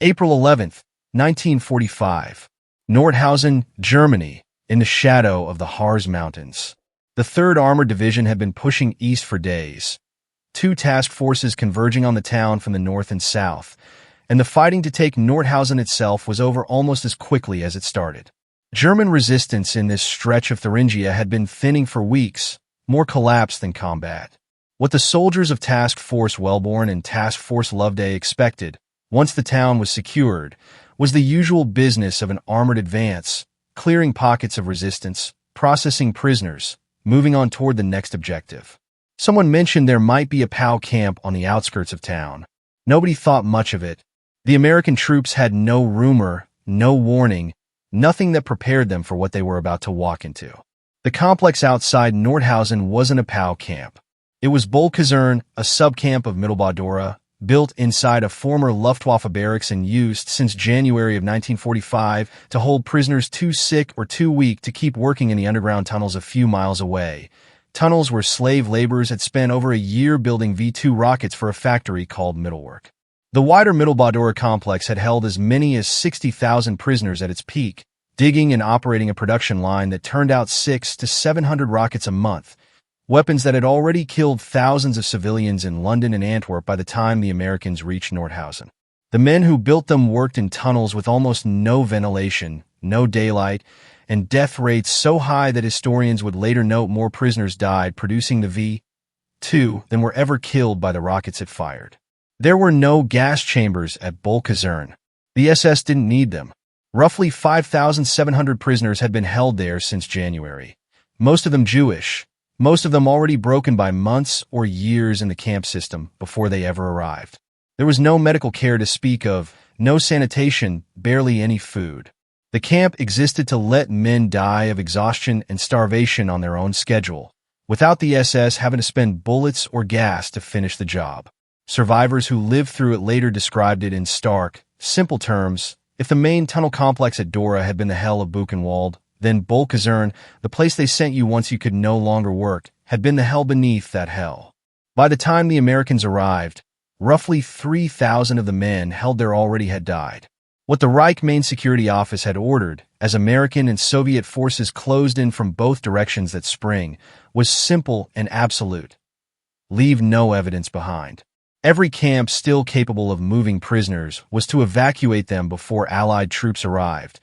April 11, 1945. Nordhausen, Germany, in the shadow of the Harz Mountains. The 3rd Armored Division had been pushing east for days. 2 task forces converging on the town from the north and south, and the fighting to take Nordhausen itself was over almost as quickly as it started. German resistance in this stretch of Thuringia had been thinning for weeks, more collapse than combat. What the soldiers of Task Force Wellborn and Task Force Loveday expected, once the town was secured, was the usual business of an armored advance, clearing pockets of resistance, processing prisoners, moving on toward the next objective. Someone mentioned there might be a POW camp on the outskirts of town. Nobody thought much of it. The American troops had no rumor, no warning, nothing that prepared them for what they were about to walk into. The complex outside Nordhausen wasn't a POW camp. It was Boelcke-Kaserne, a subcamp of Mittelbau-Dora, built inside a former Luftwaffe barracks and used since January of 1945 to hold prisoners too sick or too weak to keep working in the underground tunnels a few miles away. Tunnels where slave laborers had spent over a year building V-2 rockets for a factory called Mittelwerk. The wider Mittelbau-Dora complex had held as many as 60,000 prisoners at its peak, digging and operating a production line that turned out 600 to 700 rockets a month, weapons that had already killed thousands of civilians in London and Antwerp by the time the Americans reached Nordhausen. The men who built them worked in tunnels with almost no ventilation, no daylight, and death rates so high that historians would later note more prisoners died producing the V-2 than were ever killed by the rockets it fired. There were no gas chambers at Boelcke-Kaserne. The SS didn't need them. Roughly 5,700 prisoners had been held there since January, most of them Jewish, most of them already broken by months or years in the camp system before they ever arrived. There was no medical care to speak of, no sanitation, barely any food. The camp existed to let men die of exhaustion and starvation on their own schedule, without the SS having to spend bullets or gas to finish the job. Survivors who lived through it later described it in stark, simple terms. If the main tunnel complex at Dora had been the hell of Buchenwald, then Boelcke-Kaserne, the place they sent you once you could no longer work, had been the hell beneath that hell. By the time the Americans arrived, roughly 3,000 of the men held there already had died. What the Reich Main Security Office had ordered, as American and Soviet forces closed in from both directions that spring, was simple and absolute. Leave no evidence behind. Every camp still capable of moving prisoners was to evacuate them before Allied troops arrived,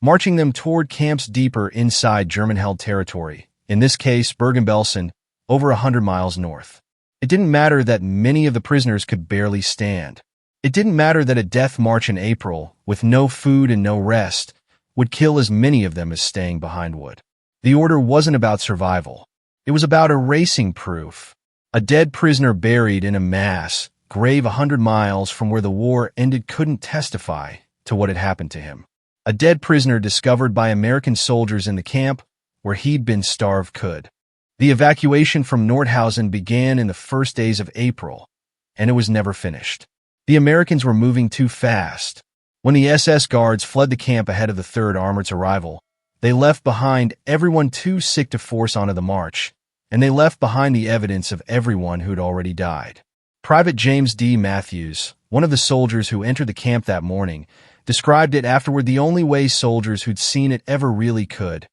marching them toward camps deeper inside German-held territory, in this case Bergen-Belsen, over 100 miles north. It didn't matter that many of the prisoners could barely stand. It didn't matter that a death march in April, with no food and no rest, would kill as many of them as staying behind would. The order wasn't about survival. It was about erasing proof. A dead prisoner buried in a mass grave 100 miles from where the war ended couldn't testify to what had happened to him. A dead prisoner discovered by American soldiers in the camp where he'd been starved could. The evacuation from Nordhausen began in the first days of April, and it was never finished. The Americans were moving too fast. When the SS guards fled the camp ahead of the 3rd Armored's arrival, they left behind everyone too sick to force onto the march, and they left behind the evidence of everyone who'd already died. Private James D. Matthews, one of the soldiers who entered the camp that morning, described it afterward the only way soldiers who'd seen it ever really could.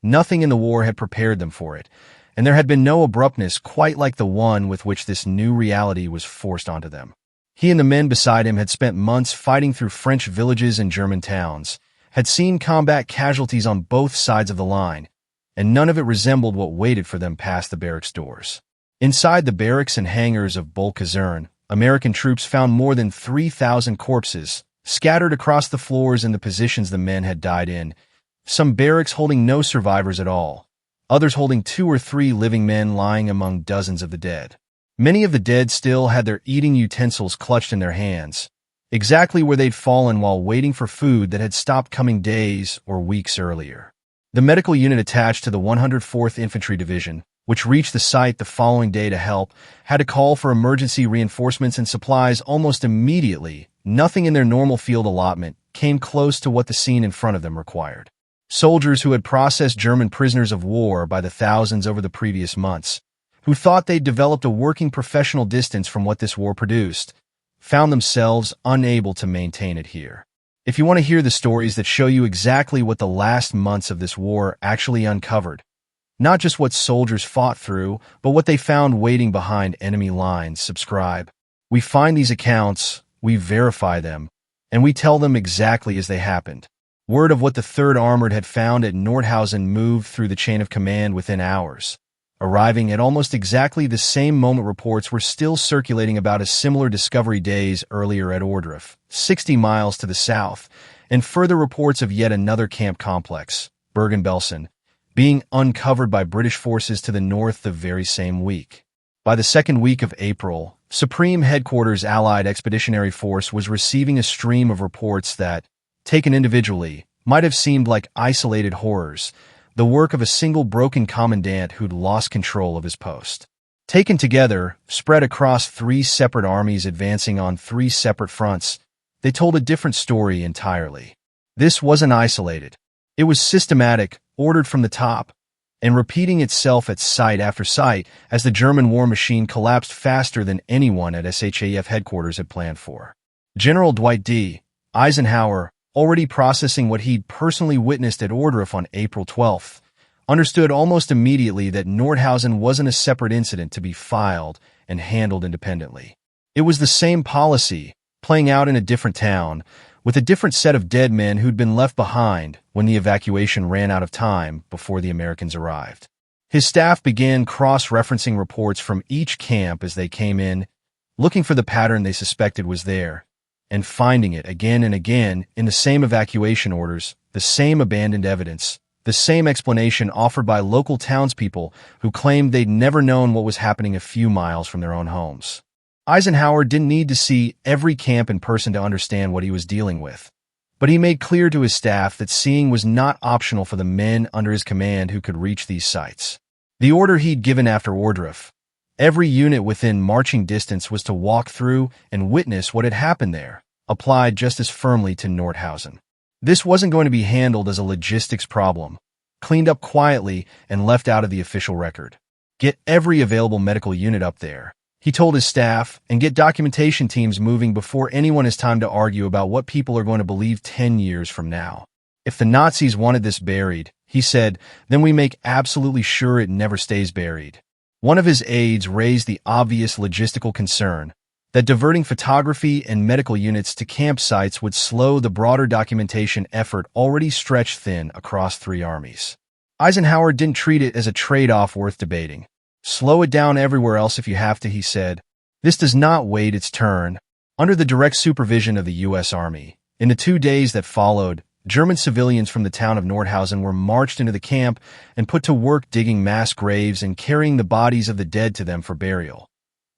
Nothing in the war had prepared them for it, and there had been no abruptness quite like the one with which this new reality was forced onto them. He and the men beside him had spent months fighting through French villages and German towns, had seen combat casualties on both sides of the line, and none of it resembled what waited for them past the barracks doors. Inside the barracks and hangars of Boelcke-Kaserne, American troops found more than 3,000 corpses, scattered across the floors in the positions the men had died in, some barracks holding no survivors at all, others holding 2 or 3 living men lying among dozens of the dead. Many of the dead still had their eating utensils clutched in their hands, exactly where they'd fallen while waiting for food that had stopped coming days or weeks earlier. The medical unit attached to the 104th Infantry Division, which reached the site the following day to help, had to call for emergency reinforcements and supplies almost immediately. Nothing in their normal field allotment came close to what the scene in front of them required. Soldiers who had processed German prisoners of war by the thousands over the previous months, who thought they'd developed a working professional distance from what this war produced, found themselves unable to maintain it here. If you want to hear the stories that show you exactly what the last months of this war actually uncovered, not just what soldiers fought through, but what they found waiting behind enemy lines, subscribe. We find these accounts, we verify them, and we tell them exactly as they happened. Word of what the 3rd Armored had found at Nordhausen moved through the chain of command within hours, arriving at almost exactly the same moment. Reports were still circulating about a similar discovery days earlier at Ohrdruf, 60 miles to the south, and further reports of yet another camp complex, Bergen-Belsen, being uncovered by British forces to the north the very same week. By the second week of April, Supreme Headquarters Allied Expeditionary Force was receiving a stream of reports that, taken individually, might have seemed like isolated horrors, the work of a single broken commandant who'd lost control of his post. Taken together, spread across 3 separate armies advancing on 3 separate fronts, they told a different story entirely. This wasn't isolated. It was systematic, ordered from the top, and repeating itself at site after site as the German war machine collapsed faster than anyone at SHAF headquarters had planned for. General Dwight D. Eisenhower, already processing what he'd personally witnessed at Ohrdruf on April 12th, understood almost immediately that Nordhausen wasn't a separate incident to be filed and handled independently. It was the same policy, playing out in a different town, with a different set of dead men who'd been left behind when the evacuation ran out of time before the Americans arrived. His staff began cross-referencing reports from each camp as they came in, looking for the pattern they suspected was there, and finding it again and again in the same evacuation orders, the same abandoned evidence, the same explanation offered by local townspeople who claimed they'd never known what was happening a few miles from their own homes. Eisenhower didn't need to see every camp in person to understand what he was dealing with, but he made clear to his staff that seeing was not optional for the men under his command who could reach these sites. The order he'd given after Ohrdruf, every unit within marching distance was to walk through and witness what had happened there, applied just as firmly to Nordhausen. This wasn't going to be handled as a logistics problem, cleaned up quietly and left out of the official record. Get every available medical unit up there, he told his staff, and get documentation teams moving before anyone has time to argue about what people are going to believe 10 years from now. If the Nazis wanted this buried, he said, then we make absolutely sure it never stays buried. One of his aides raised the obvious logistical concern that diverting photography and medical units to campsites would slow the broader documentation effort already stretched thin across 3 armies. Eisenhower didn't treat it as a trade-off worth debating. Slow it down everywhere else if you have to, he said. This does not wait its turn. Under the direct supervision of the U.S. Army, in the 2 days that followed, German civilians from the town of Nordhausen were marched into the camp and put to work digging mass graves and carrying the bodies of the dead to them for burial.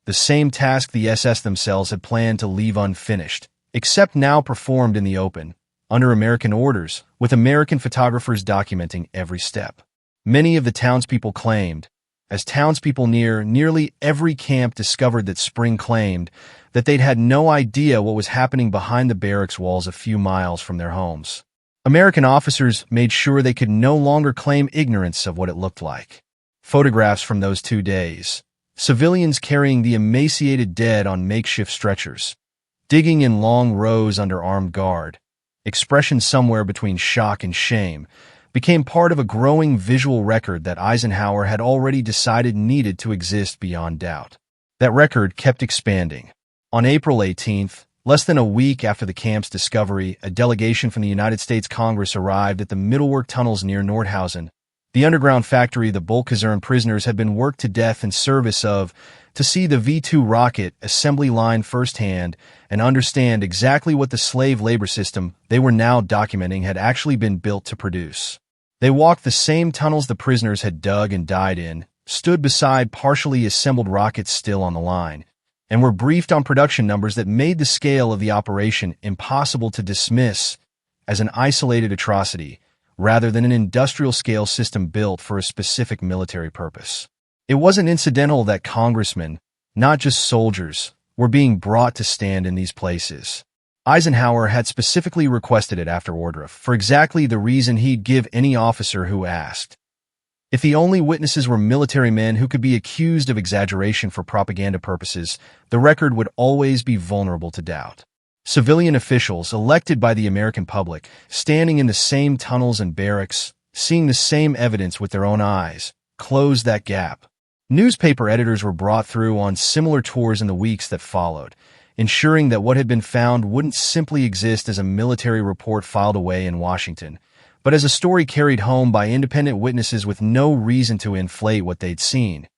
The same task the SS themselves had planned to leave unfinished, except now performed in the open, under American orders, with American photographers documenting every step. Many of the townspeople claimed, as townspeople near nearly every camp discovered that Spring claimed, that they'd had no idea what was happening behind the barracks walls a few miles from their homes. American officers made sure they could no longer claim ignorance of what it looked like. Photographs from those 2 days. Civilians carrying the emaciated dead on makeshift stretchers, digging in long rows under armed guard, expressions somewhere between shock and shame, became part of a growing visual record that Eisenhower had already decided needed to exist beyond doubt. That record kept expanding. On April 18th, less than a week after the camp's discovery, a delegation from the United States Congress arrived at the Mittelwerk tunnels near Nordhausen, the underground factory the Boelcke-Kaserne prisoners had been worked to death in service of, to see the V-2 rocket assembly line firsthand and understand exactly what the slave labor system they were now documenting had actually been built to produce. They walked the same tunnels the prisoners had dug and died in, stood beside partially assembled rockets still on the line, and were briefed on production numbers that made the scale of the operation impossible to dismiss as an isolated atrocity, rather than an industrial-scale system built for a specific military purpose. It wasn't incidental that congressmen, not just soldiers, were being brought to stand in these places. Eisenhower had specifically requested it after Ohrdruf for exactly the reason he'd give any officer who asked. If the only witnesses were military men who could be accused of exaggeration for propaganda purposes, the record would always be vulnerable to doubt. Civilian officials, elected by the American public, standing in the same tunnels and barracks, seeing the same evidence with their own eyes, closed that gap. Newspaper editors were brought through on similar tours in the weeks that followed, ensuring that what had been found wouldn't simply exist as a military report filed away in Washington, but as a story carried home by independent witnesses with no reason to inflate what they'd seen,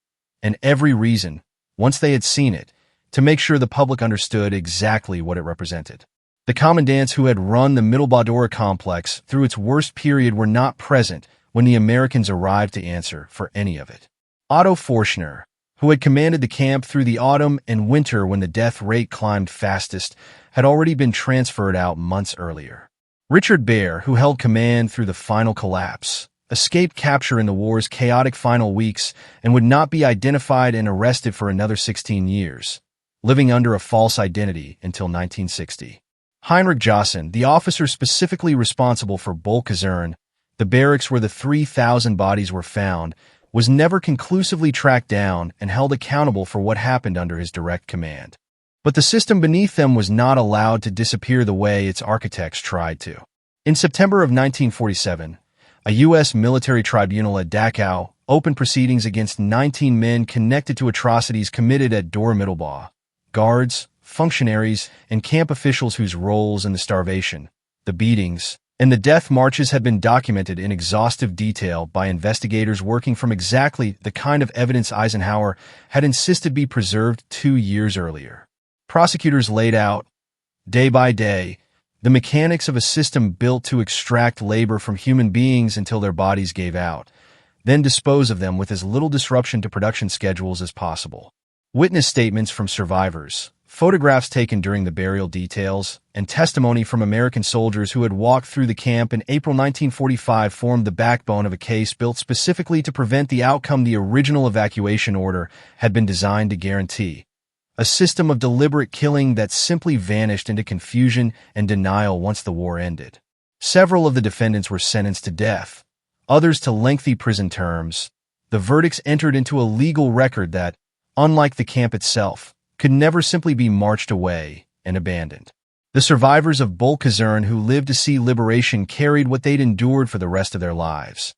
and every reason, once they had seen it, to make sure the public understood exactly what it represented. The commandants who had run the Mittelbau-Dora complex through its worst period were not present when the Americans arrived to answer for any of it. Otto Forschner, who had commanded the camp through the autumn and winter when the death rate climbed fastest, had already been transferred out months earlier. Richard Baer, who held command through the final collapse, escaped capture in the war's chaotic final weeks and would not be identified and arrested for another 16 years, living under a false identity until 1960. Heinrich Jossen, the officer specifically responsible for Boelcke-Kaserne, the barracks where the 3,000 bodies were found, was never conclusively tracked down and held accountable for what happened under his direct command. But the system beneath them was not allowed to disappear the way its architects tried to. In September of 1947, a U.S. military tribunal at Dachau opened proceedings against 19 men connected to atrocities committed at Dora Mittelbau. Guards, functionaries, and camp officials whose roles in the starvation, the beatings, and the death marches had been documented in exhaustive detail by investigators working from exactly the kind of evidence Eisenhower had insisted be preserved 2 years earlier. Prosecutors laid out, day by day, the mechanics of a system built to extract labor from human beings until their bodies gave out, then dispose of them with as little disruption to production schedules as possible. Witness statements from survivors, photographs taken during the burial details, and testimony from American soldiers who had walked through the camp in April 1945 formed the backbone of a case built specifically to prevent the outcome the original evacuation order had been designed to guarantee. A system of deliberate killing that simply vanished into confusion and denial once the war ended. Several of the defendants were sentenced to death, others to lengthy prison terms. The verdicts entered into a legal record that, unlike the camp itself, could never simply be marched away and abandoned. The survivors of Boelcke-Kaserne who lived to see liberation carried what they'd endured for the rest of their lives,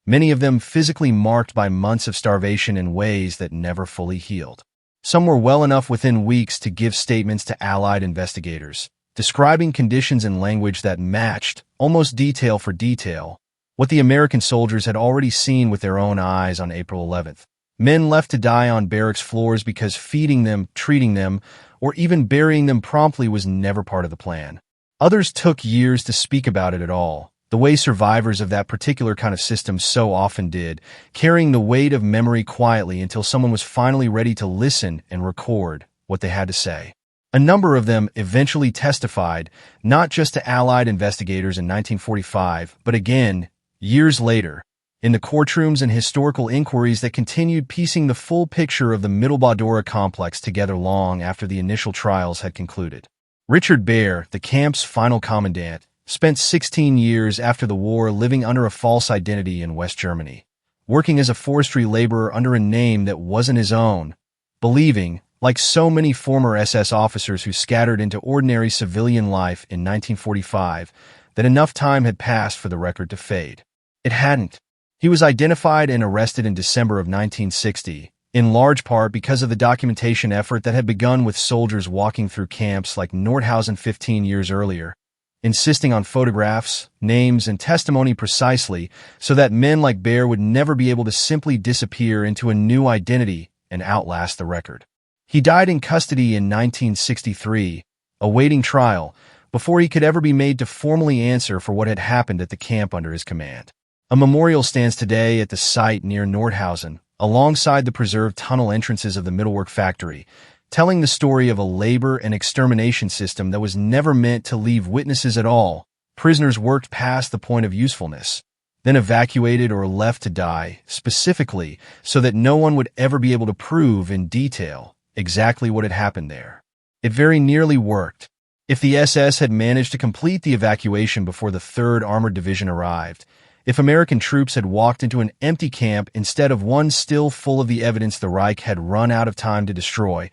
many of them physically marked by months of starvation in ways that never fully healed. Some were well enough within weeks to give statements to Allied investigators, describing conditions in language that matched, almost detail for detail, what the American soldiers had already seen with their own eyes on April 11th. Men left to die on barracks floors because feeding them, treating them, or even burying them promptly was never part of the plan. Others took years to speak about it at all, the way survivors of that particular kind of system so often did, carrying the weight of memory quietly until someone was finally ready to listen and record what they had to say. A number of them eventually testified, not just to Allied investigators in 1945, but again, years later, in the courtrooms and historical inquiries that continued piecing the full picture of the Mittelbau-Dora complex together long after the initial trials had concluded. Richard Baer, the camp's final commandant, spent 16 years after the war living under a false identity in West Germany, working as a forestry laborer under a name that wasn't his own, believing, like so many former SS officers who scattered into ordinary civilian life in 1945, that enough time had passed for the record to fade. It hadn't. He was identified and arrested in December of 1960, in large part because of the documentation effort that had begun with soldiers walking through camps like Nordhausen 15 years earlier, insisting on photographs, names, and testimony precisely so that men like Baer would never be able to simply disappear into a new identity and outlast the record. He died in custody in 1963, awaiting trial, before he could ever be made to formally answer for what had happened at the camp under his command. A memorial stands today at the site near Nordhausen, alongside the preserved tunnel entrances of the metalwork factory, telling the story of a labor and extermination system that was never meant to leave witnesses at all. Prisoners worked past the point of usefulness, then evacuated or left to die, specifically so that no one would ever be able to prove in detail exactly what had happened there. It very nearly worked. If the SS had managed to complete the evacuation before the 3rd Armored Division arrived, If American troops had walked into an empty camp instead of one still full of the evidence the Reich had run out of time to destroy,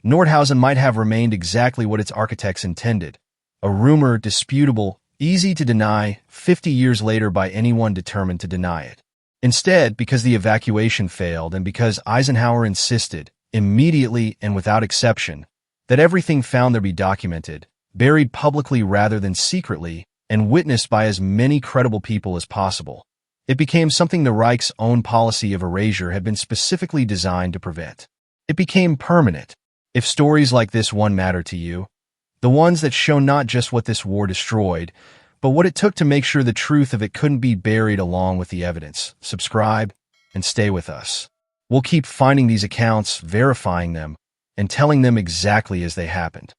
Nordhausen might have remained exactly what its architects intended. A rumor disputable, easy to deny 50 years later by anyone determined to deny it. Instead, because the evacuation failed and because Eisenhower insisted, immediately and without exception, that everything found there be documented, buried publicly rather than secretly, and witnessed by as many credible people as possible, it became something the Reich's own policy of erasure had been specifically designed to prevent. It became permanent. If stories like this one matter to you, the ones that show not just what this war destroyed, but what it took to make sure the truth of it couldn't be buried along with the evidence, subscribe and stay with us. We'll keep finding these accounts, verifying them, and telling them exactly as they happened.